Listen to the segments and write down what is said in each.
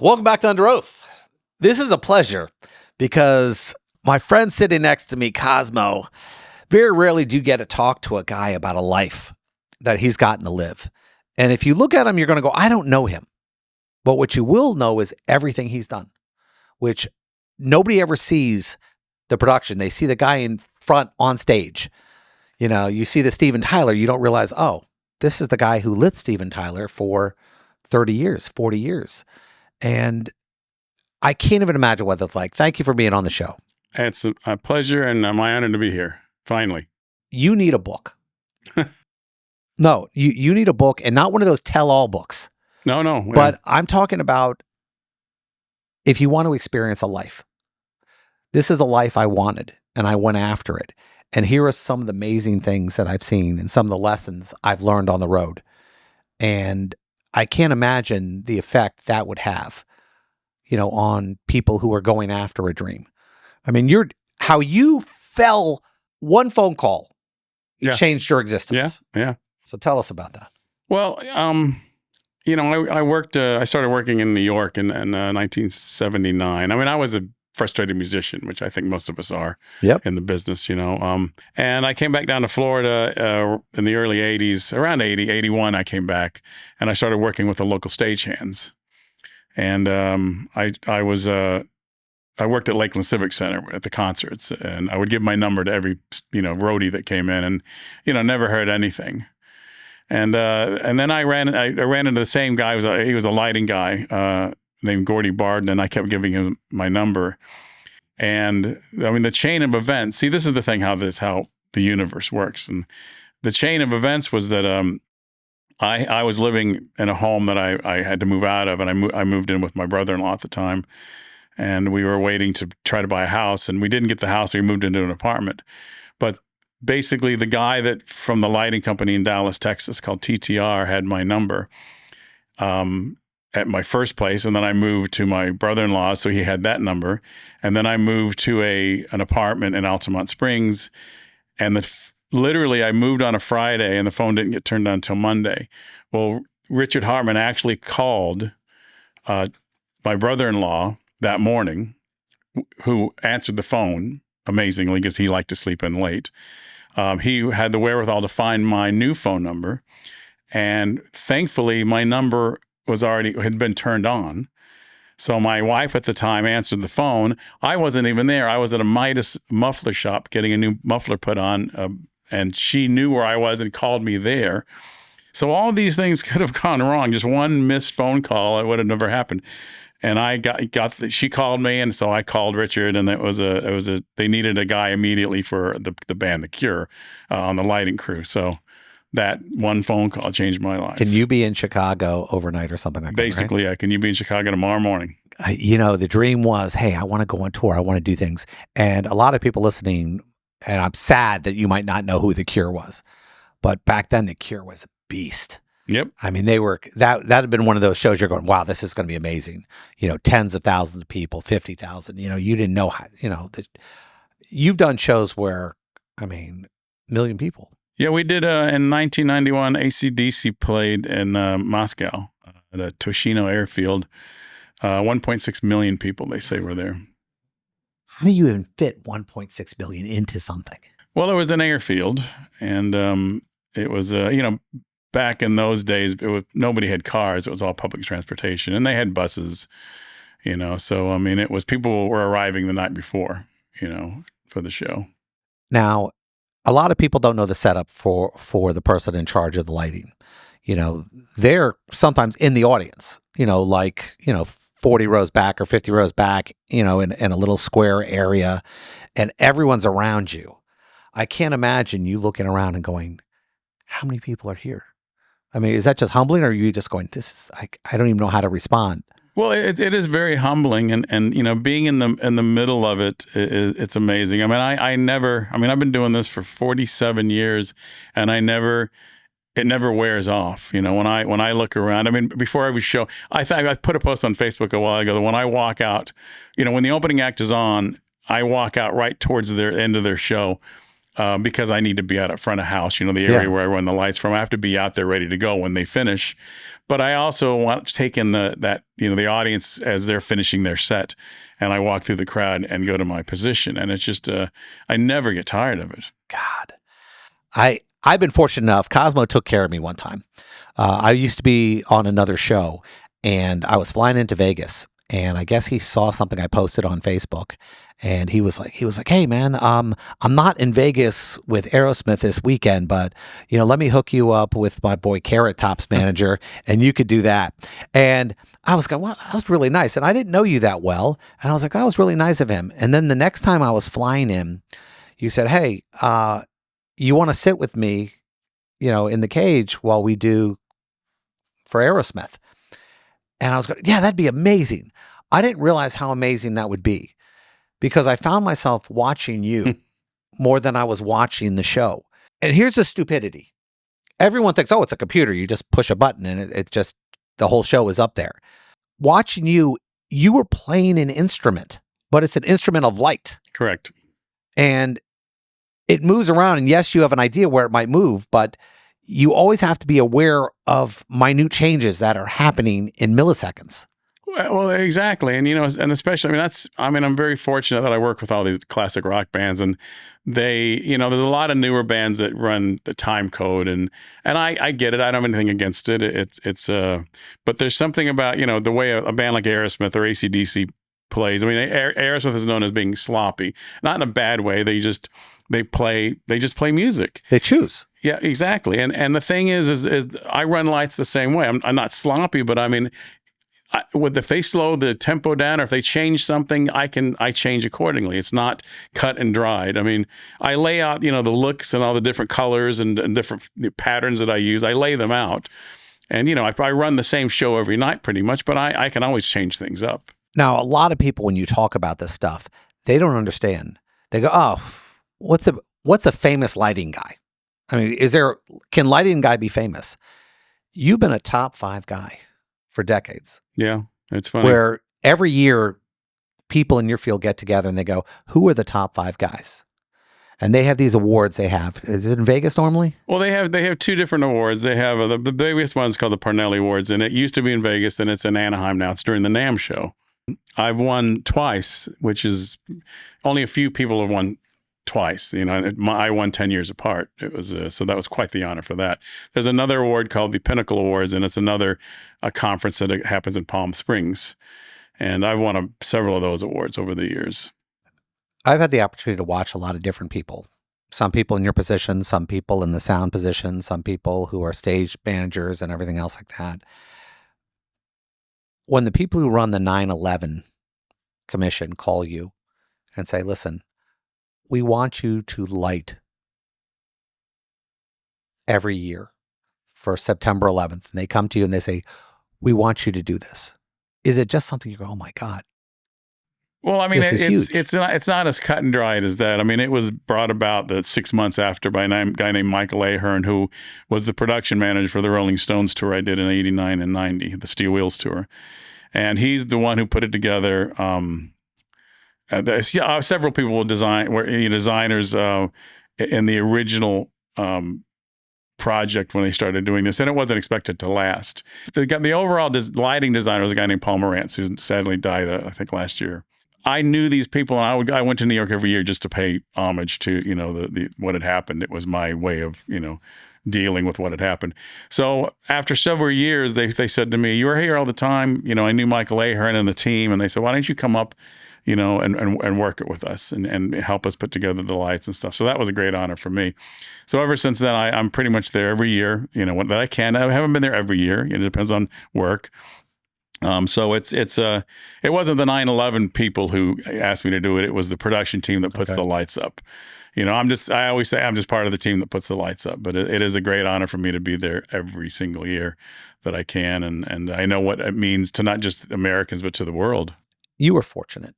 Welcome back to Under Oath. This is a pleasure because my friend sitting next to me, Cosmo, very rarely do you get to talk to a guy about a life that he's gotten to live. And if you look at him, you're going to go, I don't know him. But what you will know is everything he's done, which nobody ever sees the production. They see the guy in front on stage. You know, you see the Steven Tyler, you don't realize, oh, this is the guy who lit Steven Tyler for 30 years, 40 years. And I can't even imagine what that's like. Thank you for being on the show. It's a pleasure and my honor to be here, finally. You need a book. No, you need a book, and not one of those tell-all books. No. Yeah. But I'm talking about if you want to experience a life. This is a life I wanted, and I went after it. And here are some of the amazing things that I've seen and some of the lessons I've learned on the road. And I can't imagine the effect that would have, you know, on people who are going after a dream. I mean, how you fell, one phone call changed your existence. Yeah. So tell us about that. Well, you know, I started working in New York in 1979. I mean, I was a frustrated musician, which I think most of us are in the business, you know. And I came back down to Florida in the early 80s, around 81, I came back, and I started working with the local stagehands. And I worked at Lakeland Civic Center at the concerts, and I would give my number to every, you know, roadie that came in, and, you know, never heard anything. And then I ran into the same guy. He was a lighting guy, named Gordy Bard, and I kept giving him my number. And I mean, the chain of events, see, this is the thing, how the universe works. And the chain of events was that I was living in a home that I had to move out of, and I moved in with my brother-in-law at the time. And we were waiting to try to buy a house, and we didn't get the house, so we moved into an apartment. But basically, the guy that from the lighting company in Dallas, Texas, called TTR, had my number. At my first place, and then I moved to my brother-in-law, so he had that number, and then I moved to an apartment in Altamont Springs, and literally I moved on a Friday, and the phone didn't get turned on until Monday. Well, Richard Hartman actually called my brother-in-law that morning, who answered the phone amazingly because he liked to sleep in late. He had the wherewithal to find my new phone number, and thankfully my number had been turned on. So my wife at the time answered the phone. I wasn't even there. I was at a Midas muffler shop getting a new muffler put on, and she knew where I was and called me there. So all these things could have gone wrong. Just one missed phone call, it would have never happened. And I she called me, and so I called Richard, and they needed a guy immediately for the band The Cure on the lighting crew. So that one phone call changed my life. Can you be in Chicago overnight or something like Basically, that? Right? Yeah. Can you be in Chicago tomorrow morning? You know, the dream was, hey, I want to go on tour. I want to do things. And a lot of people listening, and I'm sad that you might not know who The Cure was. But back then, The Cure was a beast. Yep. I mean, they were, that had been one of those shows you're going, wow, this is going to be amazing. You know, tens of thousands of people, 50,000. You know, you didn't know how, you know, you've done shows where, I mean, 1 million people. Yeah, we did in 1991, AC/DC played in Moscow at a Toshino airfield. 1.6 million people, they say, were there. How do you even fit 1.6 million into something? Well, it was an airfield, and it was, you know, back in those days, nobody had cars. It was all public transportation, and they had buses, you know. So, I mean, it was people were arriving the night before, you know, for the show. Now, a lot of people don't know the setup for the person in charge of the lighting. You know, they're sometimes in the audience, you know, like, you know, 40 rows back or 50 rows back, you know, in a little square area, and everyone's around you. I can't imagine you looking around and going, how many people are here? I mean, is that just humbling, or are you just going, this is, I don't even know how to respond? Well, it is very humbling, and you know, being in the middle of it, it's amazing. I mean, I've been doing this for 47 years, and it never wears off. You know, when I look around, I mean, before every show, I put a post on Facebook a while ago that when I walk out, you know, when the opening act is on, I walk out right towards their end of their show. because I need to be out at front of house, the area where I run the lights from. I have to be out there ready to go when they finish. But I also want to take in the audience as they're finishing their set, and I walk through the crowd and go to my position. And it's just, I never get tired of it. God, I've been fortunate enough. Cosmo took care of me one time. I used to be on another show, and I was flying into Vegas, and I guess he saw something I posted on Facebook, and he was like, "Hey man, I'm not in Vegas with Aerosmith this weekend, but let me hook you up with my boy Carrot Top's manager, and you could do that." And I was going, "Well, that was really nice," and I didn't know you that well, and I was like, "That was really nice of him." And then the next time I was flying in, you said, "Hey, you want to sit with me, in the cage while we do for Aerosmith?" And I was going, "Yeah, that'd be amazing." I didn't realize how amazing that would be, because I found myself watching you more than I was watching the show. And here's the stupidity. Everyone thinks, oh, it's a computer. You just push a button and it just, the whole show is up there. Watching you were playing an instrument, but it's an instrument of light. Correct. And it moves around. And yes, you have an idea where it might move, but you always have to be aware of minute changes that are happening in milliseconds. Well, exactly. And, and especially, I'm very fortunate that I work with all these classic rock bands, and they, there's a lot of newer bands that run the time code, and I get it. I don't have anything against it. But there's something about, the way a band like Aerosmith or AC/DC plays. Aerosmith is known as being sloppy, not in a bad way. They just play music. They choose. Yeah, exactly. And the thing is I run lights the same way. I'm not sloppy, but if they slow the tempo down or if they change something, I change accordingly. It's not cut and dried. I lay out, the looks and all the different colors and different patterns that I use. I lay them out. And, I run the same show every night pretty much, but I can always change things up. Now, a lot of people, when you talk about this stuff, they don't understand. They go, oh, what's a famous lighting guy? Can lighting guy be famous? You've been a top 5 guy for decades. Yeah, it's funny. Where every year people in your field get together and they go, who are the top 5 guys? And they have these awards they have. Is it in Vegas normally? Well, they have 2 different awards. They have the biggest one's called the Parnelli Awards, and it used to be in Vegas, and it's in Anaheim now. It's during the NAMM show. I've won twice, which is only a few people have won twice. I won 10 years apart. It was so that was quite the honor for that. There's another award called the Pinnacle Awards, and it's a conference that happens in Palm Springs. And I've won several of those awards over the years. I've had the opportunity to watch a lot of different people. Some people in your position, some people in the sound position, some people who are stage managers and everything else like that. When the people who run the 9/11 commission call you and say, listen, we want you to light every year for September 11th. And they come to you and they say, we want you to do this. Is it just something you go, oh my God? Well, it's not as cut and dried as that. It was brought about 6 months after by a guy named Michael Ahern, who was the production manager for the Rolling Stones tour I did in 89 and 90, the Steel Wheels tour. And he's the one who put it together. Several people were designers in the original project when they started doing this, and it wasn't expected to last. The overall lighting designer was a guy named Paul Morantz, who sadly died, I think, last year. I knew these people, and I went to New York every year just to pay homage to the what had happened. It was my way of dealing with what had happened. So after several years, they said to me, "You were here all the time." I knew Michael Ahern and the team, and they said, "Why don't you come up, and work it with us and help us put together the lights and stuff." So that was a great honor for me. So ever since then, I'm pretty much there every year. That I can. I haven't been there every year. It depends on work. So it wasn't the 9/11 people who asked me to do it. It was the production team that puts the lights up. I always say I'm just part of the team that puts the lights up, but it is a great honor for me to be there every single year that I can. And I know what it means to not just Americans, but to the world. You were fortunate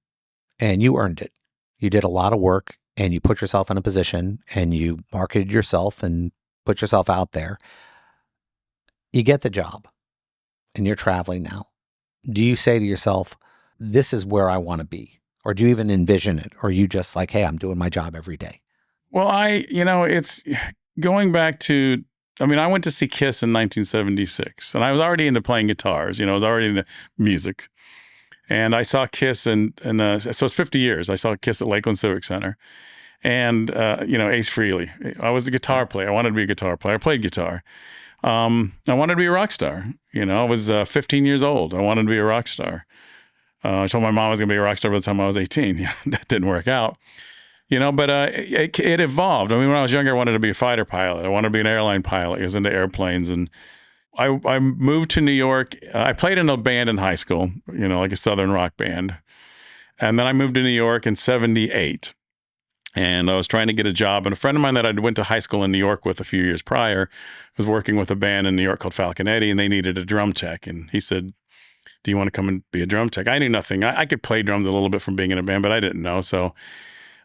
and you earned it. You did a lot of work and you put yourself in a position and you marketed yourself and put yourself out there. You get the job and you're traveling now. Do you say to yourself, this is where I want to be? Or do you even envision it? Or are you just like, hey, I'm doing my job every day? Well, it's going back to, I went to see Kiss in 1976, and I was already into playing guitars. I was already into music. And I saw Kiss, so it's 50 years. I saw Kiss at Lakeland Civic Center. And, Ace Frehley. I was a guitar player. I wanted to be a guitar player. I played guitar. I wanted to be a rock star. I was 15 years old. I wanted to be a rock star. I told my mom I was going to be a rock star by the time I was 18. That didn't work out. But it evolved. When I was younger, I wanted to be a fighter pilot. I wanted to be an airline pilot. I was into airplanes. And I moved to New York. I played in a band in high school, like a Southern rock band. And then I moved to New York in 78. And I was trying to get a job. And a friend of mine that I went to high school in New York with a few years prior was working with a band in New York called Falconetti, and they needed a drum tech. And he said, do you want to come and be a drum tech? I knew nothing. I could play drums a little bit from being in a band, but I didn't know. So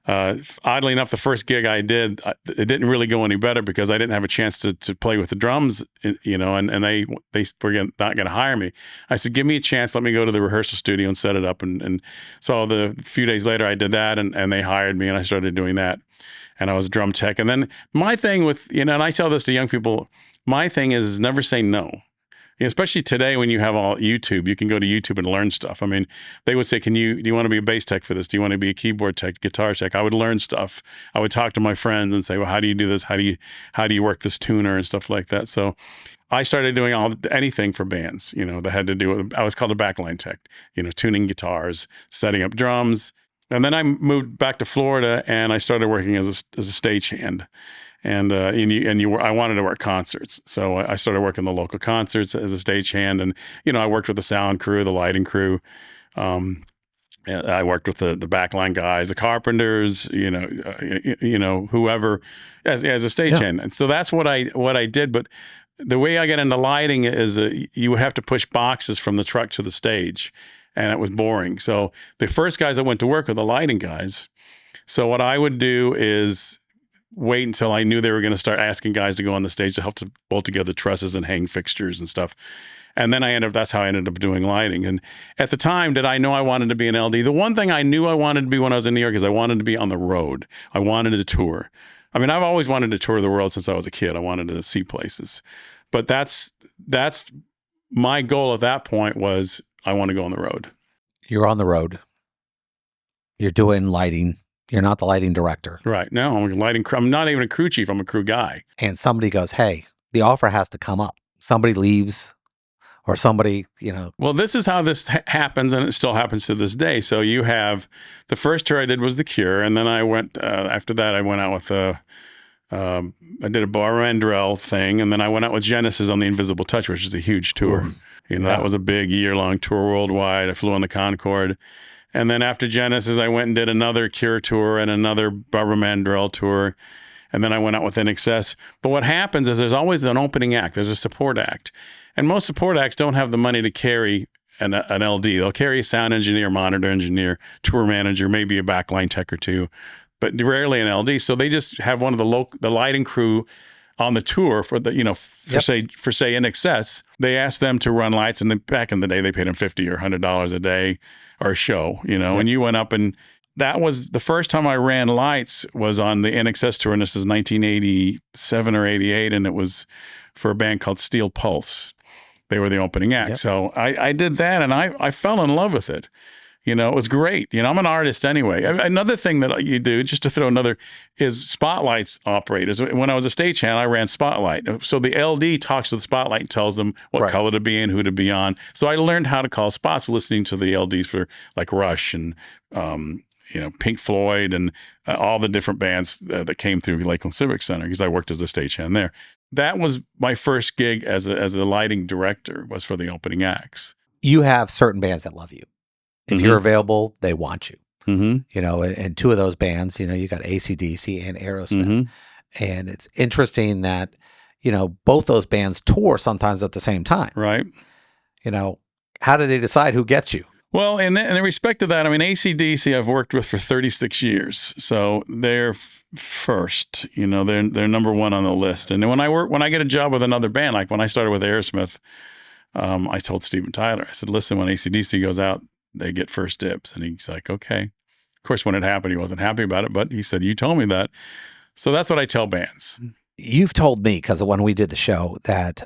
oddly enough, the first gig I did, it didn't really go any better because I didn't have a chance to play with the drums, and they were not going to hire me. I said, give me a chance. Let me go to the rehearsal studio and set it up. And so a few days later, I did that, and they hired me, and I started doing that. And I was a drum tech. And then my thing with, and I tell this to young people, my thing is never say no. Especially today when you have all YouTube, you can go to YouTube and learn stuff. They would say, do you want to be a bass tech for this? Do you want to be a keyboard tech, guitar tech? I would learn stuff. I would talk to my friends and say, well, how do you do this? How do you work this tuner and stuff like that? So I started doing anything for bands, that had to do with, I was called a backline tech, tuning guitars, setting up drums. And then I moved back to Florida and I started working as a stagehand. And I wanted to work concerts, so I started working the local concerts as a stagehand, and I worked with the sound crew, the lighting crew. I worked with the backline guys, the carpenters, whoever, as a stagehand. And so that's what I did. But the way I got into lighting is you would have to push boxes from the truck to the stage, and it was boring. So the first guys I went to work with, the lighting guys. So what I would do is wait until I knew they were going to start asking guys to go on the stage to help to bolt together trusses and hang fixtures and stuff. And then that's how I ended up doing lighting. And at the time, did I know I wanted to be an LD? The one thing I knew I wanted to be when I was in New York is I wanted to be on the road. I wanted to tour. I've always wanted to tour the world since I was a kid. I wanted to see places. But that's my goal at that point was I want to go on the road. You're on the road. You're doing lighting. You're not the lighting director. Right. No, I'm a lighting crew. I'm not even a crew chief. I'm a crew guy. And somebody goes, hey, the offer has to come up. Somebody leaves or somebody, Well, this is how this happens, and it still happens to this day. So you have, the first tour I did was The Cure, and then I went, after that, I went out with, I did a Mandrell thing, and then I went out with Genesis on The Invisible Touch, which is a huge tour. That was a big year-long tour worldwide. I flew on the Concorde. And then after Genesis, I went and did another Cure tour and another Barbara Mandrell tour. And then I went out with INXS. But what happens is there's always an opening act. There's a support act. And most support acts don't have the money to carry an LD. They'll carry a sound engineer, monitor engineer, tour manager, maybe a backline tech or two, but rarely an LD. So they just have one of the lighting crew on the tour for the, say INXS. They asked them to run lights, and back in the day, they paid them $50 or $100 a day or a show, and you went up, and that was the first time I ran lights was on the INXS tour, and this is 1987 or 88, and it was for a band called Steel Pulse. They were the opening act. Yep. So I did that, and I fell in love with it. It was great. I'm an artist anyway. Another thing that you do, just to throw another, is spotlights operators. When I was a stagehand, I ran Spotlight. So the LD talks to the Spotlight and tells them what color to be in, who to be on. So I learned how to call spots listening to the LDs for like Rush and Pink Floyd and all the different bands that came through Lakeland Civic Center because I worked as a stagehand there. That was my first gig as a lighting director, was for the opening acts. You have certain bands that love you. If you're available, they want you. And two of those bands, you got AC/DC and Aerosmith. And it's interesting that, both those bands tour sometimes at the same time. Right. How do they decide who gets you? Well, in respect to that, AC/DC I've worked with for 36 years. So they're first, they're number one on the list. And when I get a job with another band, like when I started with Aerosmith, I told Steven Tyler, I said, listen, when AC/DC goes out, they get first dibs. And he's like, okay. Of course, when it happened, he wasn't happy about it, but he said, you told me that. So that's what I tell bands. You've told me, because when we did the show, that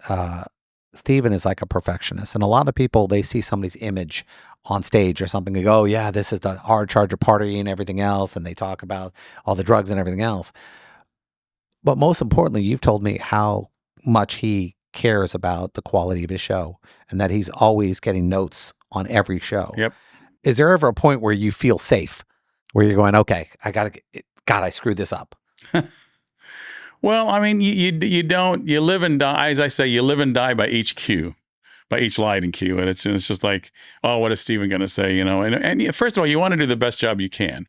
Steven is like a perfectionist. And a lot of people, they see somebody's image on stage or something. They go, oh, yeah, this is the hard charger party and everything else. And they talk about all the drugs and everything else. But most importantly, you've told me how much he cares about the quality of his show and that he's always getting notes on every show. Yep. Is there ever a point where you feel safe, where you're going, okay, I screwed this up? Well, I mean, you don't, you live and die, as I say, you live and die by each cue, by each lighting cue. And it's just like, oh, what is Steven going to say? You know, and first of all, you want to do the best job you can,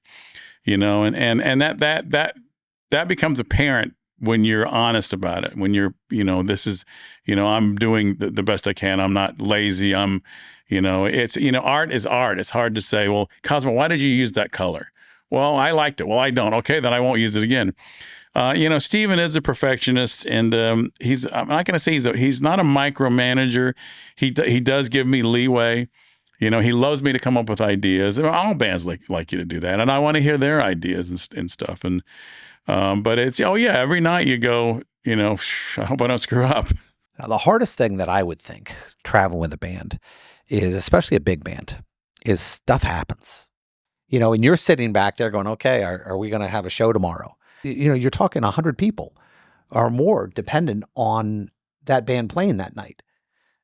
you know, and that becomes apparent when you're honest about it, when you're, you know, this is, you know, I'm doing the best I can. I'm not lazy. I'm, you know, it's, you know, art is art. It's hard to say, well, Cosmo, why did you use that color? Well, I liked it. Well, I don't. Okay, then I won't use it again. You know, Steven is a perfectionist, and I'm not going to say he's not a micromanager. He does give me leeway. You know, he loves me to come up with ideas. All bands like you to do that, and I want to hear their ideas and stuff. And but it's, oh yeah, every night you go, you know, I hope I don't screw up. Now, the hardest thing that I would think traveling with a band is, especially a big band, is stuff happens. You know, and you're sitting back there going, okay, are we going to have a show tomorrow? You know, you're talking 100 people or more dependent on that band playing that night.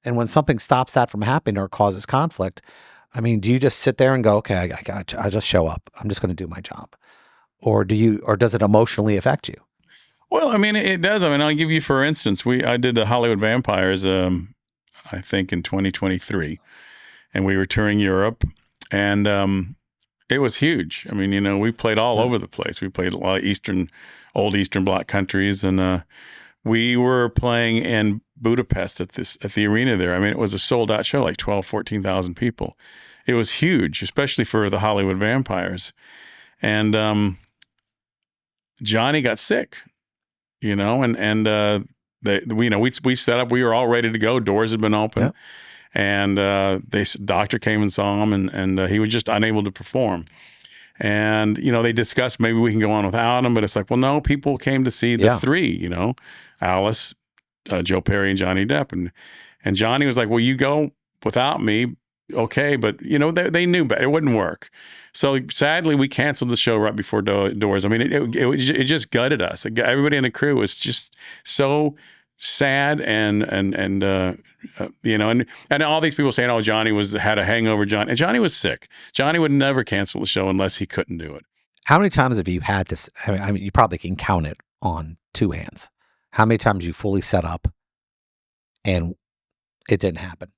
And when something stops that from happening or causes conflict, I mean, do you just sit there and go, okay, I just show up. I'm just going to do my job. Or does it emotionally affect you? Well, I mean, it does. I mean, I'll give you, for instance, I did the Hollywood Vampires, I think in 2023, and we were touring Europe, and it was huge. I mean, you know, we played all over the place. We played a lot of old Eastern Bloc countries, and we were playing in Budapest at the arena there. I mean, it was a sold out show, like 14,000 people. It was huge, especially for the Hollywood Vampires. And Johnny got sick, you know, and you know, we set up. We were all ready to go. Doors had been open. Yeah. And doctor came and saw him, and he was just unable to perform. And, you know, they discussed maybe we can go on without him, but it's like, well, no, people came to see the three, you know, Alice, Joe Perry, and Johnny Depp. And Johnny was like, well, you go without me, okay, but, you know, they knew better. It wouldn't work. So sadly, we canceled the show right before doors. I mean, it just gutted us. Everybody in the crew was just so sad and you know, and all these people saying, oh, Johnny had a hangover. And Johnny was sick. Johnny would never cancel the show unless he couldn't do it. How many times have you had this? I mean, you probably can count it on two hands. How many times you fully set up and it didn't happen?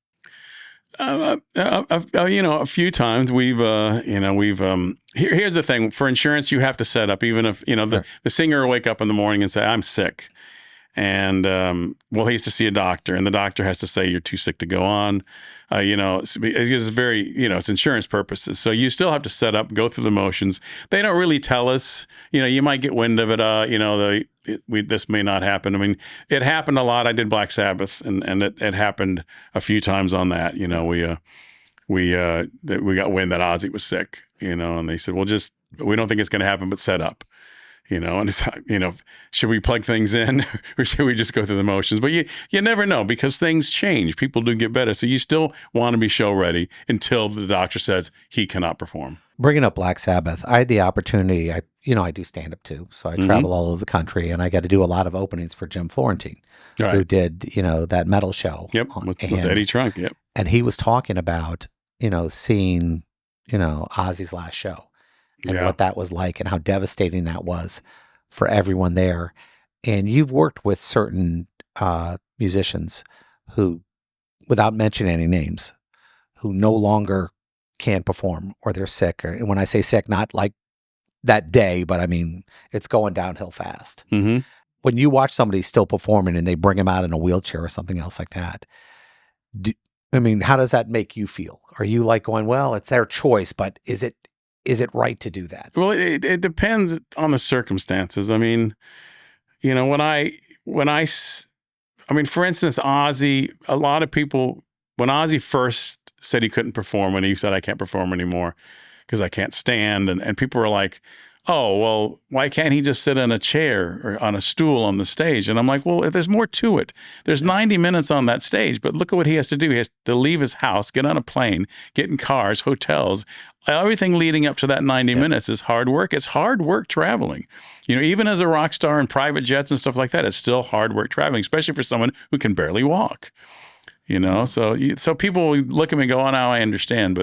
You know, a few times here's the thing. For insurance, you have to set up, even if, you know, the singer will wake up in the morning and say, I'm sick. And, well, he has to see a doctor, and the doctor has to say you're too sick to go on. You know, it's very, you know, it's insurance purposes. So you still have to set up, go through the motions. They don't really tell us, you know, you might get wind of it. You know, this may not happen. I mean, it happened a lot. I did Black Sabbath, and it happened a few times on that. You know, we got wind that Ozzy was sick, you know, and they said, well, we don't think it's going to happen, but set up. You know, and it's, you know, should we plug things in or should we just go through the motions? But you never know, because things change. People do get better. So you still want to be show ready until the doctor says he cannot perform. Bringing up Black Sabbath, I had the opportunity, I do stand up too. So I travel all over the country, and I got to do a lot of openings for Jim Florentine, who did, you know, that metal show. Yep, with Eddie Trunk, yep. And he was talking about, you know, seeing, you know, Ozzy's last show. And what that was like and how devastating that was for everyone there. And you've worked with certain musicians who, without mentioning any names, who no longer can perform or they're sick. And when I say sick, not like that day, but I mean, it's going downhill fast. Mm-hmm. When you watch somebody still performing and they bring him out in a wheelchair or something else like that, how does that make you feel? Are you like going, well, it's their choice, but is it right to do that? Well, it depends on the circumstances. I mean, you know, for instance, Ozzy, a lot of people, when Ozzy first said he couldn't perform, and he said, I can't perform anymore because I can't stand. And people were like, oh, well, why can't he just sit in a chair or on a stool on the stage? And I'm like, well, there's more to it. There's 90 minutes on that stage, but look at what he has to do. He has to leave his house, get on a plane, get in cars, hotels. Everything leading up to that 90 minutes is hard work. It's hard work traveling. You know, even as a rock star in private jets and stuff like that, it's still hard work traveling, especially for someone who can barely walk. You know, so people look at me and go, oh, now I understand.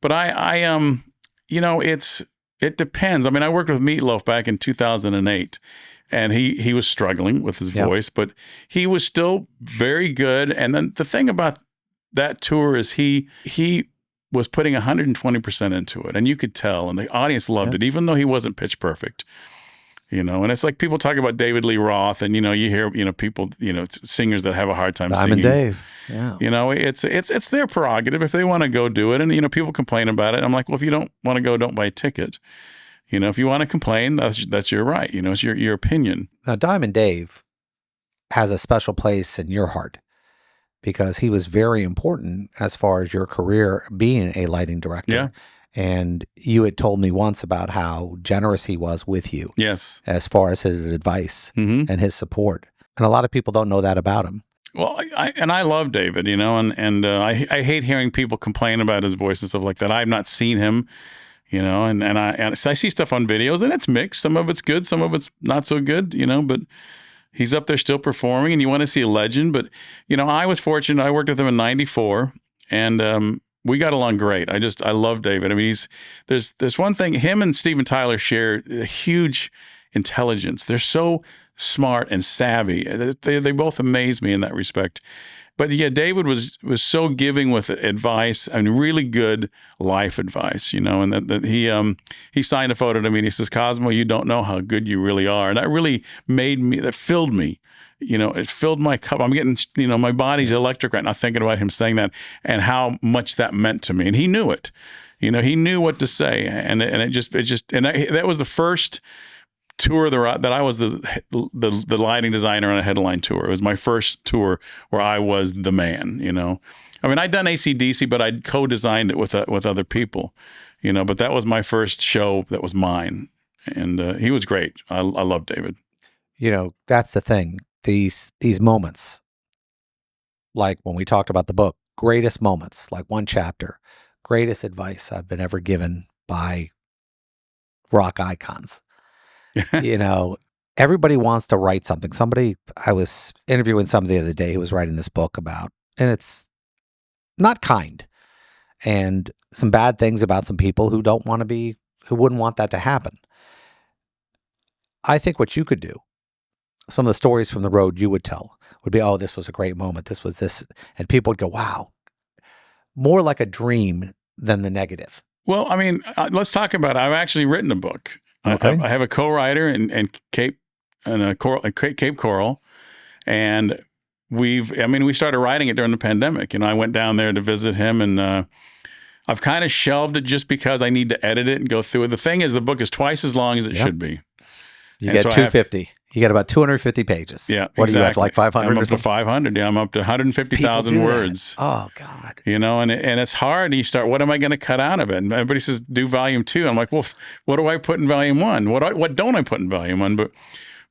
But I you know, it depends. I mean, I worked with Meatloaf back in 2008, and he was struggling with his voice, but he was still very good. And then the thing about that tour is he was putting 120% into it, and you could tell, and the audience loved it, even though he wasn't pitch perfect. You know, and it's like people talk about David Lee Roth, and you know, you hear people, singers that have a hard time singing. Dave, You know, it's their prerogative if they want to go do it, and you know, people complain about it. I'm like, well, if you don't want to go, don't buy a ticket. You know, if you want to complain, that's your right. You know, it's your opinion. Now, Diamond Dave has a special place in your heart because he was very important as far as your career being a lighting director. Yeah. And you had told me once about how generous he was with you. Yes. As far as his advice and his support. And a lot of people don't know that about him. Well, I love David, you know, and I hate hearing people complain about his voice and stuff like that. I've not seen him, you know, and I see stuff on videos, and it's mixed. Some of it's good, some of it's not so good, you know, but he's up there still performing, and you want to see a legend. But, you know, I was fortunate. I worked with him in 94, and we got along great. I love David. I mean, there's one thing, him and Steven Tyler share a huge intelligence. They're so smart and savvy. They both amaze me in that respect. But yeah, David was so giving with advice and really good life advice, you know, and that he signed a photo to me and he says, Cosmo, you don't know how good you really are. And that really that filled me. You know, it filled my cup. I'm getting, you know, my body's electric right now thinking about him saying that and how much that meant to me. And he knew it. You know, he knew what to say. And that was the first tour that I was the lighting designer on a headline tour. It was my first tour where I was the man, you know. I mean, I'd done AC/DC, but I'd co-designed it with other people, you know, but that was my first show that was mine. And he was great. I love David. You know, that's the thing. These moments, like when we talked about the book, greatest moments, like one chapter, greatest advice I've been ever given by rock icons. You know, everybody wants to write something. I was interviewing somebody the other day who was writing this book about, and it's not kind, and some bad things about some people who wouldn't want that to happen. I think what you could do, some of the stories from the road you would tell would be, oh, this was a great moment. This was this. And people would go, wow, more like a dream than the negative. Well, I mean, let's talk about it. I've actually written a book. Okay. I have a co-writer in Cape Coral. And we started writing it during the pandemic. You know, I went down there to visit him, and I've kind of shelved it just because I need to edit it and go through it. The thing is, the book is twice as long as it should be. You get 250. You get about 250 pages. Yeah, what do you have, like 500 I'm or up to something? 500. Yeah, I'm up to 150,000 words. Oh, God. You know, and it's hard. You start, what am I going to cut out of it? And everybody says, do volume 2. I'm like, well, what do I put in volume 1? What don't I put in volume 1? But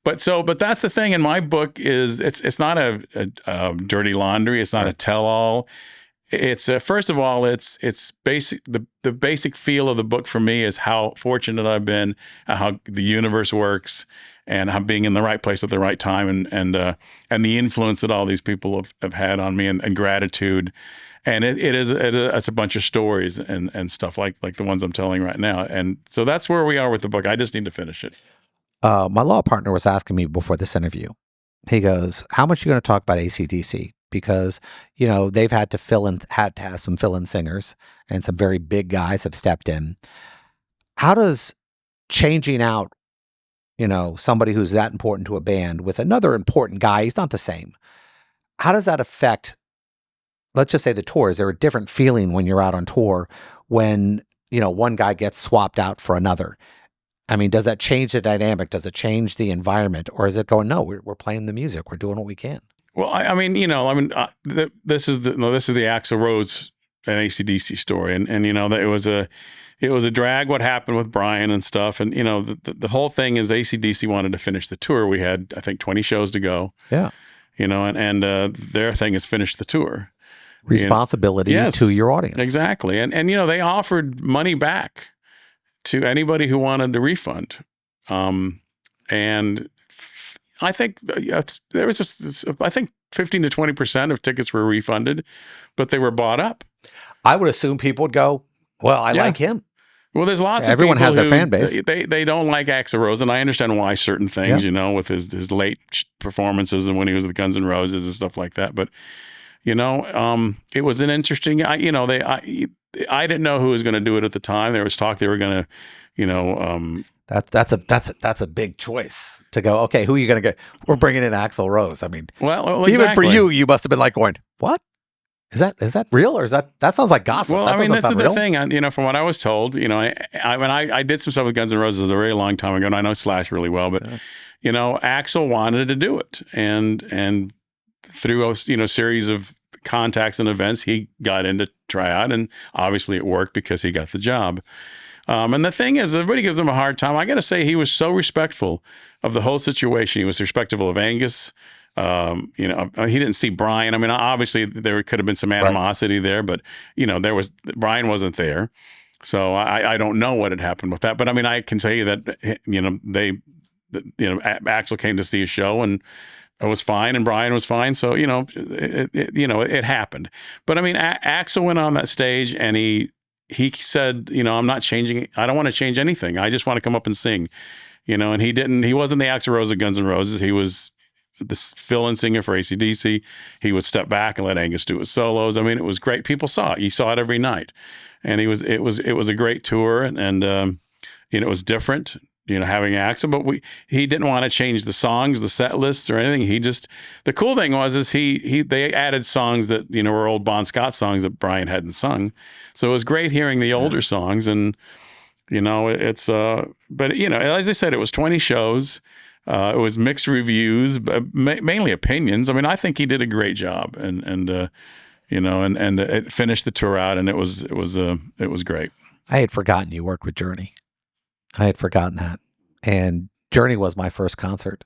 that's the thing in my book is it's not a dirty laundry. It's not a tell-all. It's first of all, it's basic. The basic feel of the book for me is how fortunate I've been, how the universe works, and how being in the right place at the right time, and the influence that all these people have had on me, and gratitude. And it's a bunch of stories and stuff like the ones I'm telling right now. And so that's where we are with the book. I just need to finish it. My law partner was asking me before this interview. He goes, how much are you going to talk about AC/DC? Because, you know, they've had to have some fill-in singers, and some very big guys have stepped in. How does changing out, you know, somebody who's that important to a band with another important guy, he's not the same. How does that affect, let's just say, the tour? Is there a different feeling when you're out on tour when, you know, one guy gets swapped out for another? I mean, does that change the dynamic? Does it change the environment? Or is it going, no, we're playing the music. We're doing what we can? Well, this is the Axl Rose and AC/DC story, and you know that it was it was a drag what happened with Brian and stuff. And, the whole thing is AC/DC wanted to finish the tour. We had, I think, 20 shows to go. Yeah. And their thing is finish the tour. Responsibility to your audience. Exactly. And they offered money back to anybody who wanted the refund. And I think there was just, I think 15 to 20% of tickets were refunded, but they were bought up. I would assume people would go, well, I like him. Well, there's lots of everyone people has their fan base. They don't like Axl Rose, and I understand why certain things, with his late performances and when he was with Guns N' Roses and stuff like that. But it was an interesting. I didn't know who was going to do it at the time. There was talk they were going to, That's a big choice to go. Okay, who are you going to get? We're bringing in Axl Rose. I mean, well, even for you must have been like going, what? Is that real, or is that sounds like gossip? Well, that's the thing. From what I was told, when I did some stuff with Guns N' Roses a very long time ago, and I know Slash really well, but Axl wanted to do it, and through a series of contacts and events, he got in to try out, and obviously it worked because he got the job. And the thing is, everybody gives him a hard time. I got to say, he was so respectful of the whole situation. He was respectful of Angus. He didn't see Brian. I mean, obviously there could have been some animosity there, but Brian wasn't there. So I don't know what had happened with that. But I mean, I can tell you that, Axl came to see a show and it was fine and Brian was fine. So, it happened. But I mean, Axl went on that stage and he said, I'm not changing. I don't want to change anything. I just want to come up and sing, and he wasn't the Axl Rose of Guns N' Roses. He was the fill-in singer for AC/DC. He would step back and let Angus do his solos. I mean, it was great. People saw it. You saw it every night. And it was a great tour and it was different, having Axl, but he didn't want to change the songs, the set lists or anything. The cool thing was they added songs that, were old Bon Scott songs that Brian hadn't sung. So it was great hearing the older songs and, but as I said, it was 20 shows. It was mixed reviews, but mainly opinions. I mean, I think he did a great job and it finished the tour out and it was great. I had forgotten you worked with Journey. I had forgotten that. And Journey was my first concert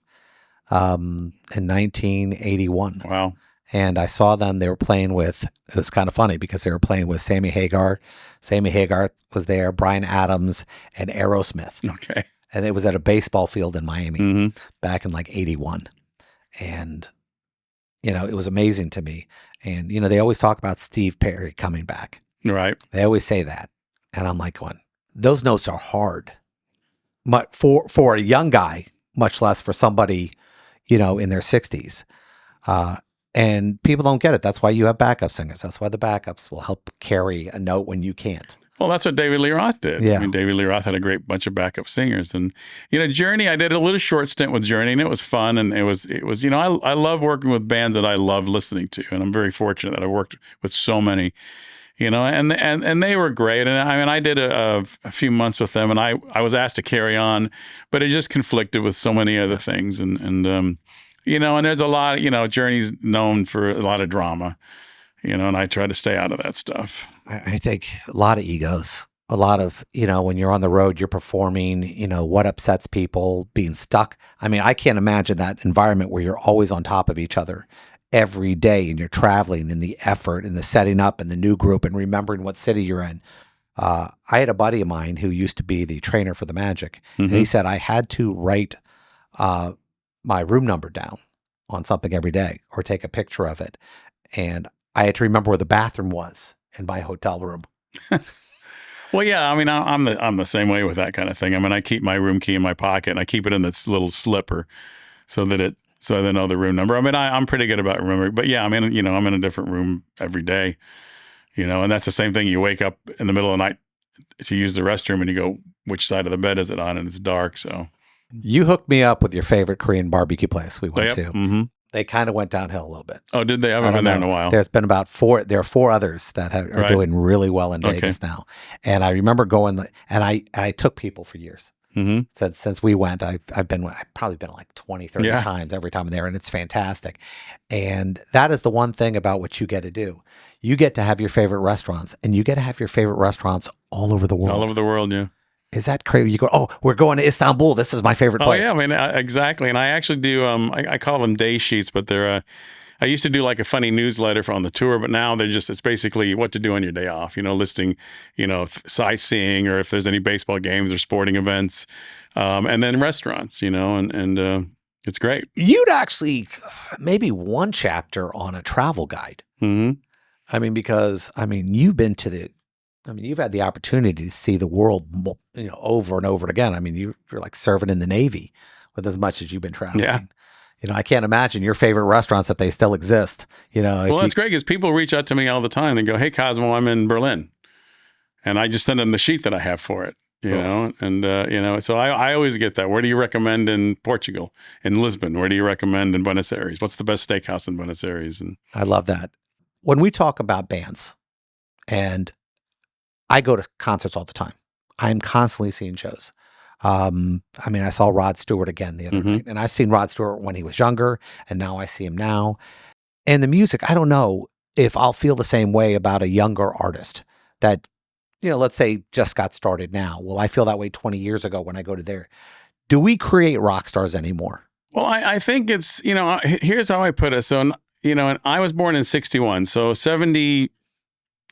in 1981. Wow. And I saw them. They were playing with, it was kind of funny because they were playing with Sammy Hagar. Sammy Hagar was there, Bryan Adams, and Aerosmith. Okay. And it was at a baseball field in Miami back in like 81. And, it was amazing to me. And, they always talk about Steve Perry coming back. Right. They always say that. And I'm like going, those notes are hard. But for a young guy, much less for somebody, in their 60s. And people don't get it. That's why you have backup singers. That's why the backups will help carry a note when you can't. Well, that's what David Lee Roth did. Yeah. I mean, David Lee Roth had a great bunch of backup singers. And, Journey, I did a little short stint with Journey, and it was fun. And it was I love working with bands that I love listening to. And I'm very fortunate that I worked with so many, and they were great. And I mean, I did a few months with them, and I was asked to carry on, but it just conflicted with so many other things. And there's a lot, Journey's known for a lot of drama. And I try to stay out of that stuff. I think a lot of egos, a lot of, when you're on the road, you're performing, what upsets people, being stuck. I mean, I can't imagine that environment where you're always on top of each other every day and you're traveling and the effort and the setting up and the new group and remembering what city you're in. I had a buddy of mine who used to be the trainer for the Magic. And he said, I had to write my room number down on something every day or take a picture of it. And I had to remember where the bathroom was in my hotel room. Well, yeah, I mean, I'm the same way with that kind of thing. I mean, I keep my room key in my pocket and I keep it in this little slipper so I know the room number. I mean, I'm pretty good about remembering, but yeah, I mean, I'm in a different room every day, and that's the same thing. You wake up in the middle of the night to use the restroom and you go, which side of the bed is it on? And it's dark. So you hooked me up with your favorite Korean barbecue place we went to. Mm-hmm. They kind of went downhill a little bit. Oh, did they? I haven't been there in a while. There's been about four. There are four others that are doing really well in Vegas now. And I remember going, and I took people for years. Since we went. I've probably been like 20, 30 times every time I'm there, and it's fantastic. And that is the one thing about what you get to do. You get to have your favorite restaurants, and you get to have your favorite restaurants all over the world. All over the world, yeah. Is that crazy? You go, oh, we're going to Istanbul. This is my favorite place. Oh, yeah, I mean, exactly. And I actually do, I call them day sheets, but they're, I used to do like a funny newsletter on the tour, but now it's basically what to do on your day off, listing, sightseeing, or if there's any baseball games or sporting events, and then restaurants, and it's great. You'd actually, maybe one chapter on a travel guide. Mm-hmm. I mean, because, you've been you've had the opportunity to see the world, over and over again. I mean, you're like serving in the Navy with as much as you've been traveling. Yeah. I can't imagine your favorite restaurants if they still exist. Well, that's great because people reach out to me all the time. They go, "Hey, Cosmo, I'm in Berlin," and I just send them the sheet that I have for it. And so I always get that. Where do you recommend in Portugal, in Lisbon? Where do you recommend in Buenos Aires? What's the best steakhouse in Buenos Aires? And I love that. When we talk about bands, and I go to concerts all the time. I'm constantly seeing shows. I saw Rod Stewart again the other night, and I've seen Rod Stewart when he was younger, and now I see him now. And the music, I don't know if I'll feel the same way about a younger artist that, let's say just got started now. Will I feel that way 20 years ago when I go to there? Do we create rock stars anymore? Well, I think it's, here's how I put it. So, and I was born in 61, so 70,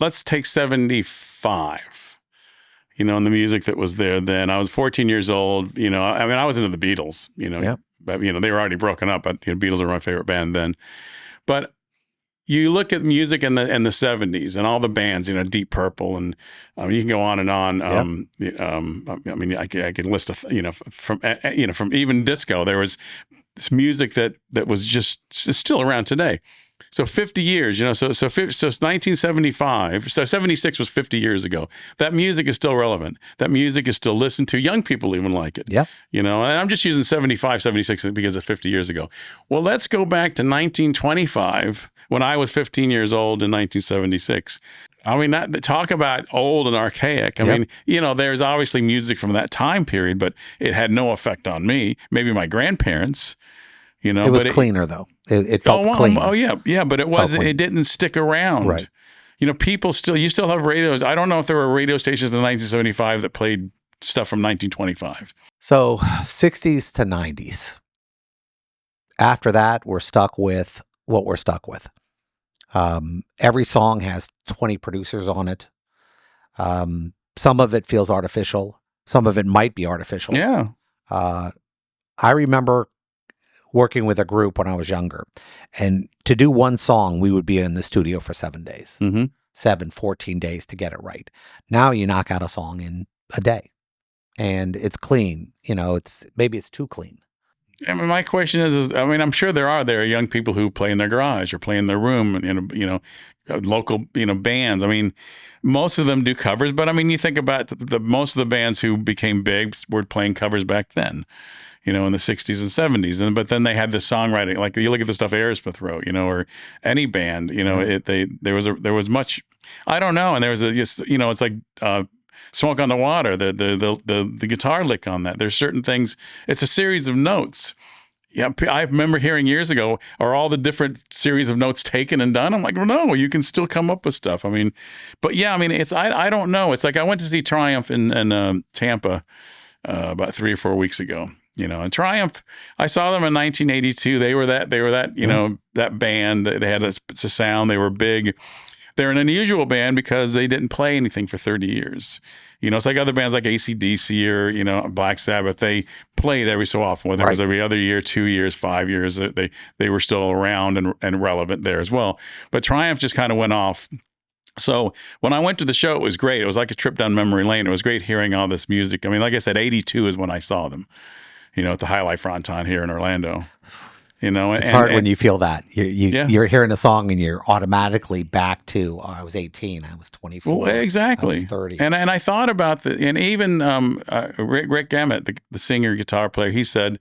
let's take 75. And the music that was there then. I was 14 years old. I was into the Beatles, but, they were already broken up, but Beatles are my favorite band then. But you look at music in the 70s and all the bands, Deep Purple, and you can go on and on. I could list, from even disco, there was this music that was just still around today. So 50 years, so it's 1975. So 76 was 50 years ago. That music is still relevant. That music is still listened to. Young people even like it. Yeah. And I'm just using 75, 76 because of 50 years ago. Well, let's go back to 1925 when I was 15 years old in 1976. Talk about old and archaic. There's obviously music from that time period, but it had no effect on me. Maybe my grandparents. It was cleaner though. It felt clean. Oh yeah, but it didn't stick around. Right. People you still have radios. I don't know if there were radio stations in 1975 that played stuff from 1925. So 60s to 90s. After that, we're stuck with what we're stuck with. Every song has 20 producers on it. Some of it feels artificial. Some of it might be artificial. Yeah. I remember working with a group when I was younger, and to do one song, we would be in the studio for 7 days, 14 days to get it right. Now you knock out a song in a day and it's clean. Maybe it's too clean. My question is, I'm sure there are young people who play in their garage or play in their room, local, bands. Most of them do covers, but you think about most of the bands who became big were playing covers back then. In the 60s and 70s. But then they had the songwriting, like you look at the stuff Aerosmith wrote, or any band, there was much, I don't know. And there was it's like Smoke on the Water, the guitar lick on that. There's certain things, it's a series of notes. Yeah, I remember hearing years ago, are all the different series of notes taken and done? I'm like, well, no, you can still come up with stuff. But yeah, it's, I don't know. It's like I went to see Triumph in Tampa about 3 or 4 weeks ago. And Triumph, I saw them in 1982. They were that, that band. They had a sound. They were big. They're an unusual band because they didn't play anything for 30 years. It's like other bands like AC/DC or, Black Sabbath. They played every so often, whether it was every other year, 2 years, 5 years. They were still around and relevant there as well. But Triumph just kind of went off. So when I went to the show, it was great. It was like a trip down memory lane. It was great hearing all this music. Like I said, 82 is when I saw them. At the High Life Fronton here in Orlando. It's hard when you feel that. You're hearing a song and you're automatically back to, I was 18, I was 24. Well, exactly. I was 30. And I thought about and even Rick Emmett, the singer, guitar player, he said,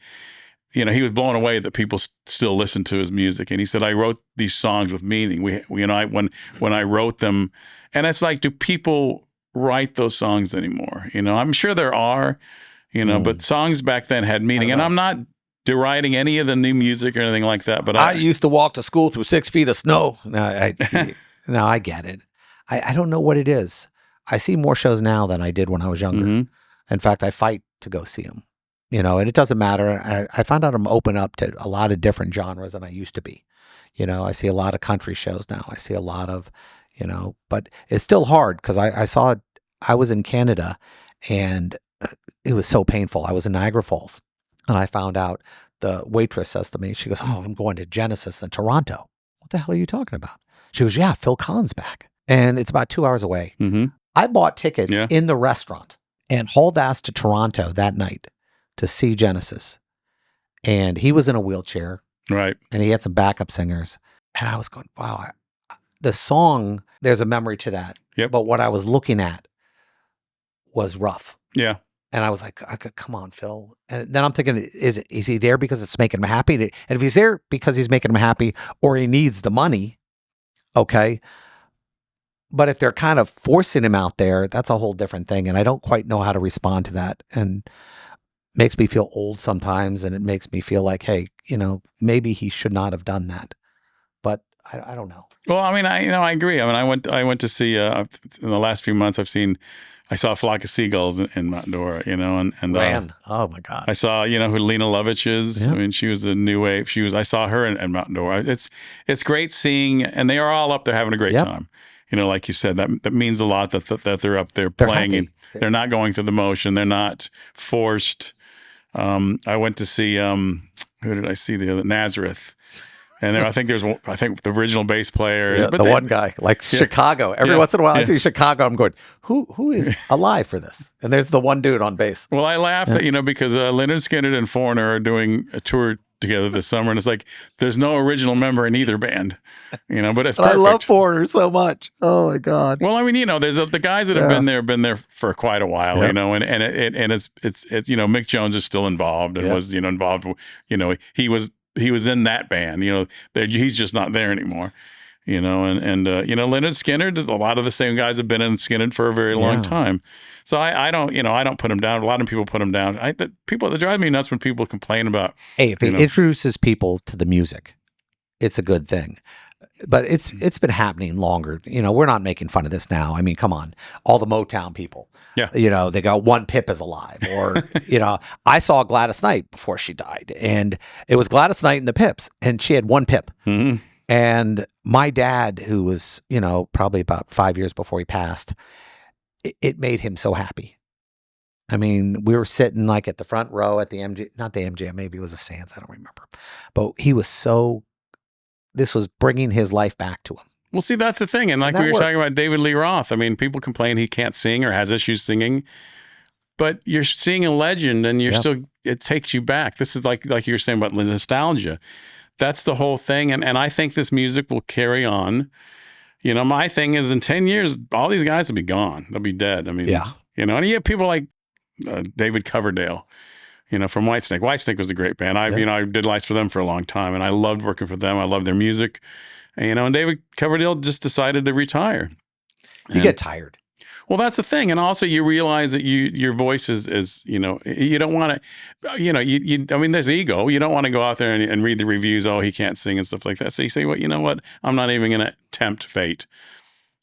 he was blown away that people still listen to his music. And he said, I wrote these songs with meaning. When I wrote them, and it's like, do people write those songs anymore? I'm sure there are. But songs back then had meaning. And I'm not deriding any of the new music or anything like that. But I used to walk to school through 6 feet of snow. No, I get it. I don't know what it is. I see more shows now than I did when I was younger. In fact, I fight to go see them. And it doesn't matter. I found out I'm open up to a lot of different genres than I used to be. I see a lot of country shows now. I see a lot of, but it's still hard because I was in Canada and it was so painful. I was in Niagara Falls and I found out the waitress says to me, she goes, "Oh, I'm going to Genesis in Toronto." "What the hell are you talking about?" She goes, "Yeah, Phil Collins back." And it's about 2 hours away. I bought tickets in the restaurant and hauled ass to Toronto that night to see Genesis. And he was in a wheelchair. Right. And he had some backup singers. And I was going, wow, the song, there's a memory to that. Yep. But what I was looking at was rough. Yeah. And I was like, come on, Phil. And then I'm thinking, is he there because it's making him happy? And if he's there because he's making him happy or he needs the money, okay. But if they're kind of forcing him out there, that's a whole different thing. And I don't quite know how to respond to that. And makes me feel old sometimes. And it makes me feel like, hey, maybe he should not have done that. But I don't know. Well, I mean, I agree. I mean, I went to see, in the last few months, I saw a flock of seagulls in Mount Dora, and Ran. Oh my God. I saw, who Lena Lovitch is. Yeah. I mean, she was a new wave. I saw her in Mount Dora. It's great seeing, and they are all up there having a great time. Like you said, that means a lot that they're up there playing and they're not going through the motion. They're not forced. I went to see, who did I see the other? Nazareth. And I think the original bass player. Yeah, but one guy, like Chicago. Every once in a while I see Chicago, I'm going, who is alive for this? And there's the one dude on bass. Well, I laugh that, because Lynyrd Skynyrd and Foreigner are doing a tour together this summer. And it's like, there's no original member in either band, but it's perfect. I love Foreigner so much. Oh my God. Well, I mean, there's the guys that have been there for quite a while, and it's Mick Jones is still involved and was, involved, he was in that band, he's just not there anymore, and Lynyrd Skynyrd, a lot of the same guys have been in Skynyrd for a very long time. So I don't put him down. A lot of people put him down. People, that drive me nuts when people complain about. Hey, if it introduces people to the music, it's a good thing. But it's been happening longer. We're not making fun of this now. I mean, come on, all the Motown people. Yeah. They got One Pip is alive, or I saw Gladys Knight before she died, and it was Gladys Knight and the Pips, and she had one pip. Mm-hmm. And my dad, who was probably about 5 years before he passed, it made him so happy. I mean, we were sitting like at the front row at the not the MGM, maybe it was a Sands, I don't remember, but he was this was bringing his life back to him. Well, see, that's the thing. And like we were talking about David Lee Roth, I mean, people complain he can't sing or has issues singing, but you're seeing a legend and you're still, it takes you back. This is like you were saying about the nostalgia. That's the whole thing. And I think this music will carry on. My thing is in 10 years, all these guys will be gone. They'll be dead. I mean, and you have people like David Coverdale, from Whitesnake. Whitesnake was a great band. I did lights for them for a long time, and I loved working for them. I loved their music. And David Coverdale just decided to retire. You get tired. Well, that's the thing. And also you realize that your voice is you don't want to, I mean, there's ego. You don't want to go out there and read the reviews. Oh, he can't sing and stuff like that. So you say, well, you know what? I'm not even going to tempt fate.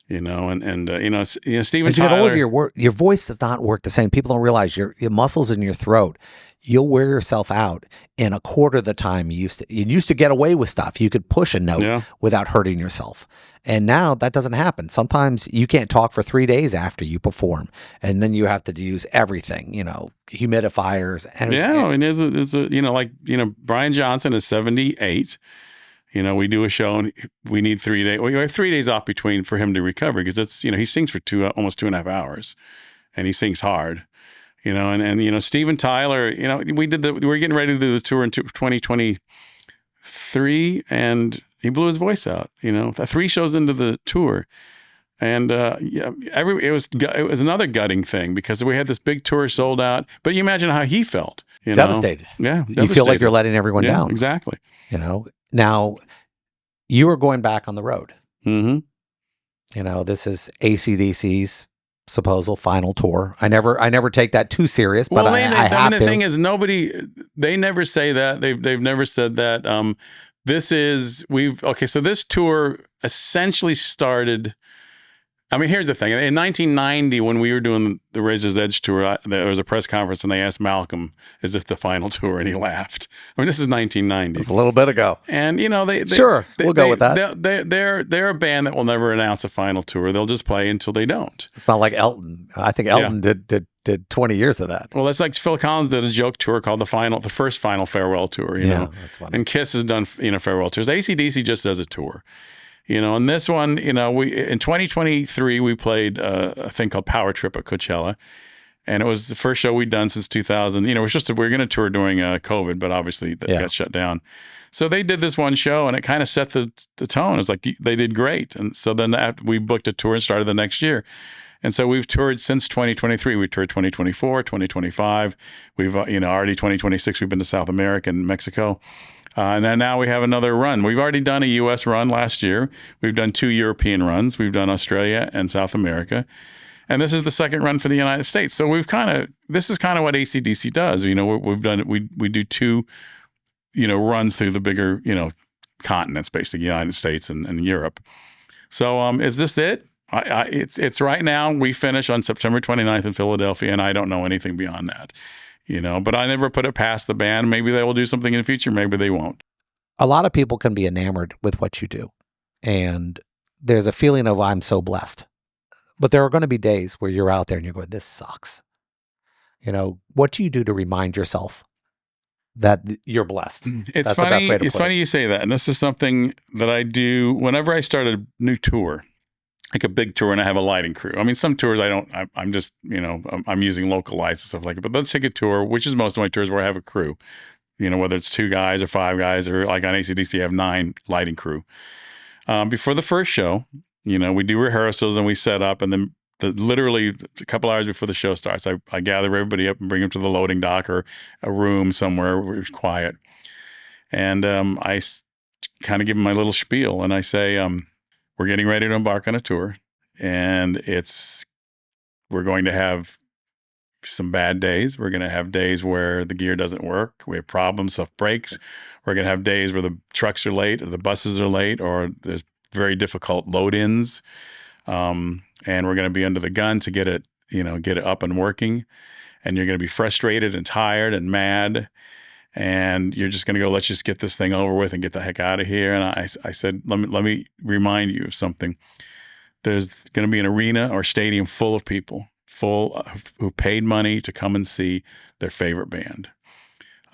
Steven Tyler. Your voice does not work the same. People don't realize your muscles in your throat. You'll wear yourself out in a quarter of the time you used to get away with stuff. You could push a note without hurting yourself. And now that doesn't happen. Sometimes you can't talk for 3 days after you perform, and then you have to use everything, humidifiers. And Brian Johnson is 78. We do a show and we need 3 days. We have 3 days off between for him to recover because it's, he sings for almost 2.5 hours, and he sings hard, and Steven Tyler, we're getting ready to do the tour in 2023, and he blew his voice out, 3 shows into the tour. And it was another gutting thing because we had this big tour sold out, but you imagine how he felt. Devastated. Yeah. You feel like you're letting everyone down. Exactly. Now you are going back on the road. Mm-hmm. This is AC/DC's supposed final tour. I never take that too serious, but I have to. The thing is, they never say that. They've never said that. So this tour essentially started. I mean, here's the thing. In 1990, when we were doing the Razor's Edge tour, there was a press conference and they asked Malcolm, is this the final tour? And he laughed. I mean, this is 1990. It's a little bit ago. And, we'll go with that. They're a band that will never announce a final tour. They'll just play until they don't. It's not like Elton. I think Elton did 20 years of that. Well, that's like Phil Collins did a joke tour called the first final farewell tour, you know. That's funny. And Kiss has done, farewell tours. AC/DC just does a tour. And this one, we in 2023 we played a thing called Power Trip at Coachella, and it was the first show we'd done since 2000. We were going to tour during COVID, but obviously that got shut down. So they did this one show, and it kind of set the tone. It's like they did great, and so then we booked a tour and started the next year. And so we've toured since 2023. We toured 2024, 2025. We've already 2026. We've been to South America and Mexico. And then now we have another run. We've already done a U.S. run last year. We've done 2 European runs. We've done Australia and South America. And this is the second run for the United States. So this is kind of what AC/DC does. We do 2, runs through the bigger, continents, basically, United States and Europe. So is this it? It's right now. We finish on September 29th in Philadelphia, and I don't know anything beyond that. But I never put it past the band. Maybe they will do something in the future. Maybe they won't. A lot of people can be enamored with what you do. And there's a feeling of, I'm so blessed. But there are going to be days where you're out there and you're going, this sucks. What do you do to remind yourself that you're blessed? It's funny. It's funny you say that. And this is something that I do whenever I start a new tour. Like a big tour, and I have a lighting crew. I mean, some tours I'm just, I'm using local lights and stuff like that. But let's take a tour, which is most of my tours where I have a crew, whether it's 2 guys or 5 guys, or like on AC/DC, I have 9 lighting crew. Before the first show, we do rehearsals and we set up, and then literally a couple hours before the show starts, I gather everybody up and bring them to the loading dock or a room somewhere where it's quiet. And I kind of give them my little spiel, and I say, we're getting ready to embark on a tour, and we're going to have some bad days. We're going to have days where the gear doesn't work. We have problems, stuff breaks. We're going to have days where the trucks are late or the buses are late or there's very difficult load-ins. And we're going to be under the gun to get it up and working. And you're going to be frustrated and tired and mad. And you're just going to go, let's just get this thing over with and get the heck out of here. And I said, let me remind you of something. There's going to be an arena or stadium full of people, who paid money to come and see their favorite band.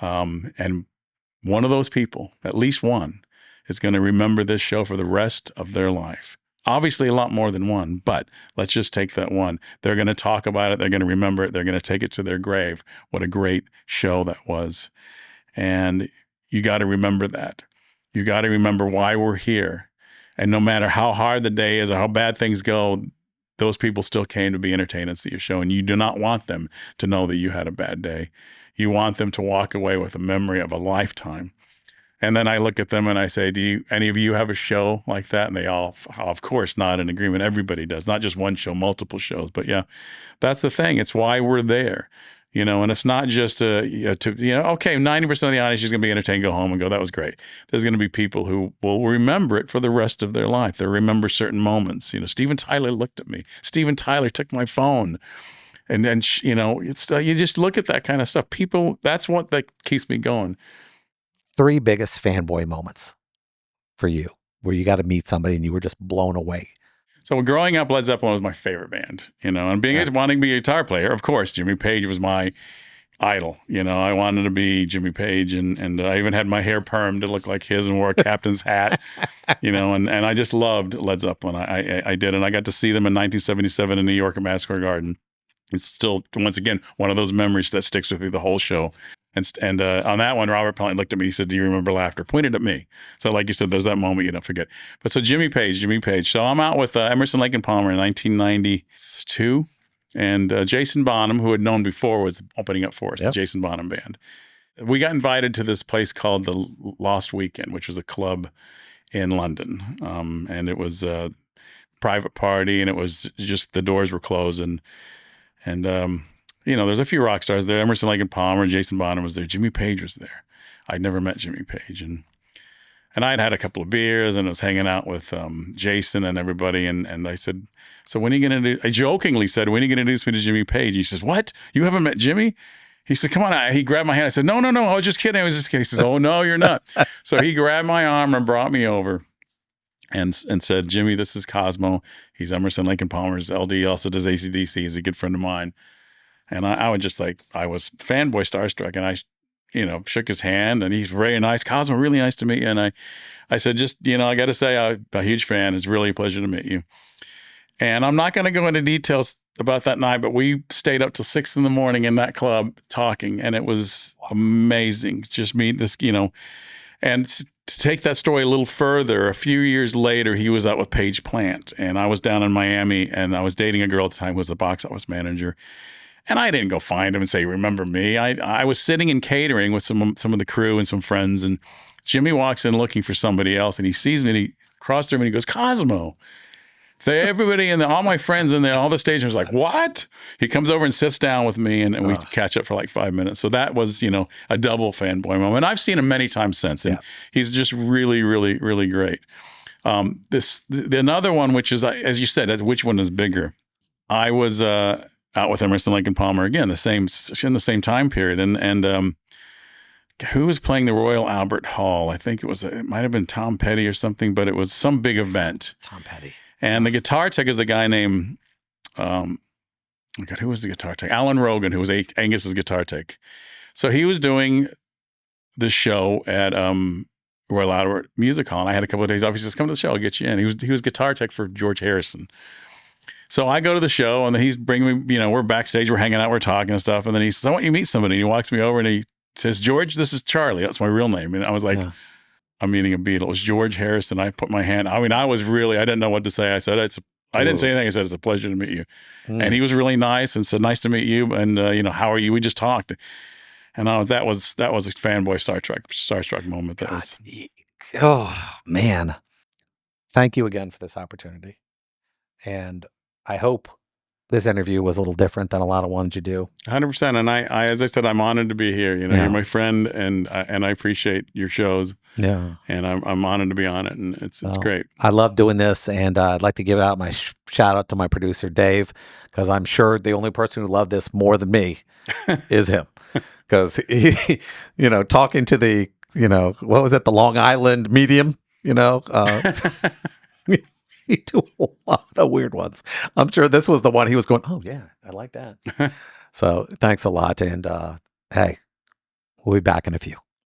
And one of those people, at least one, is going to remember this show for the rest of their life. Obviously, a lot more than one, but let's just take that one. They're going to talk about it. They're going to remember it. They're going to take it to their grave. What a great show that was. And you got to remember that. You got to remember why we're here. And no matter how hard the day is or how bad things go, those people still came to be entertained and see your show. And you do not want them to know that you had a bad day. You want them to walk away with a memory of a lifetime. And then I look at them and I say, do any of you have a show like that? And they all, of course, nod in agreement. Everybody does, not just one show, multiple shows. But yeah, that's the thing. It's why we're there. And it's not just okay, 90% of the audience is going to be entertained, go home and go, that was great. There's going to be people who will remember it for the rest of their life. They'll remember certain moments. Steven Tyler looked at me. Steven Tyler took my phone. And then, it's you just look at that kind of stuff. People, that's what that keeps me going. 3 biggest fanboy moments for you where you got to meet somebody and you were just blown away. So growing up, Led Zeppelin was my favorite band, and wanting to be a guitar player, of course, Jimmy Page was my idol. I wanted to be Jimmy Page, and I even had my hair permed to look like his and wore a captain's hat, and I just loved Led Zeppelin. I did, and I got to see them in 1977 in New York at Madison Square Garden. It's still, once again, one of those memories that sticks with me the whole show. And on that one, Robert Plant looked at me. He said, "Do you remember Laughter?" Pointed at me. So, like you said, there's that moment you don't forget. But so Jimmy Page. So I'm out with Emerson, Lake and Palmer in 1992, and Jason Bonham, who had known before, was opening up for us. The Jason Bonham Band. We got invited to this place called the Lost Weekend, which was a club in London, and it was private party, and it was just the doors were closed, and there's a few rock stars there. Emerson, Lake and Palmer, Jason Bonham was there. Jimmy Page was there. I'd never met Jimmy Page, and I'd had a couple of beers, and I was hanging out with Jason and everybody, and I said, so when are you going to do, I jokingly said, when are you going to introduce me to Jimmy Page? He says, what? You haven't met Jimmy? He said, come on. He grabbed my hand. I said, no, I was just kidding. I was just kidding. He says, oh, no, you're not. So he grabbed my arm and brought me over and said, Jimmy, this is Cosmo. He's Emerson, Lake and Palmer's LD. He also does AC/DC. He's a good friend of mine. And I was just like, I was fanboy starstruck, and I shook his hand, and he's very nice. Cosmo, really nice to meet you. And I said, just, I got to say, I'm a huge fan. It's really a pleasure to meet you. And I'm not going to go into details about that night, but we stayed up till 6 a.m. in that club talking, and it was amazing. Just meet this, and to take that story a little further, a few years later, he was out with Paige Plant, and I was down in Miami, and I was dating a girl at the time who was the box office manager. And I didn't go find him and say, remember me? I was sitting in catering with some of the crew and some friends, and Jimmy walks in looking for somebody else, and he sees me, and he crosses the room, and he goes, Cosmo. Everybody and all my friends in there, all the stations was like, what? He comes over and sits down with me, and we catch up for like 5 minutes. So that was, a double fanboy moment. I've seen him many times since, and he's just really, really, really great. The another one, which is, as you said, which one is bigger? I was out with Emerson, Lake and Palmer again, in the same time period, and who was playing the Royal Albert Hall? I think it might have been Tom Petty or something, but it was some big event. Tom Petty. And the guitar tech is a guy named, who was the guitar tech? Alan Rogan, who was Angus's guitar tech. So he was doing the show at Royal Albert Music Hall, and I had a couple of days off. He says, come to the show, I'll get you in. He was guitar tech for George Harrison. So I go to the show, and then he's bringing me, we're backstage, we're hanging out, we're talking and stuff. And then he says, I want you to meet somebody. And he walks me over, and he says, George, this is Charlie. That's my real name. And I was like, I'm meeting a Beatle. It was George Harrison. I put my hand. I didn't know what to say. I said, I didn't say anything. I said, it's a pleasure to meet you. And he was really nice and said, nice to meet you. And, how are you? We just talked. And that was a fanboy starstruck moment. That was. Oh, man. Thank you again for this opportunity. And I hope this interview was a little different than a lot of ones you do. 100%. And I as I said, I'm honored to be here. You're my friend, and I appreciate your shows. Yeah. And I'm honored to be on it, and it's great. I love doing this, and I'd like to give out my shout out to my producer, Dave, because I'm sure the only person who loved this more than me is him. Because he, talking to the, what was it, the Long Island medium, he do a lot of weird ones. I'm sure this was the one he was going, oh, yeah, I like that. So thanks a lot. And hey, we'll be back in a few.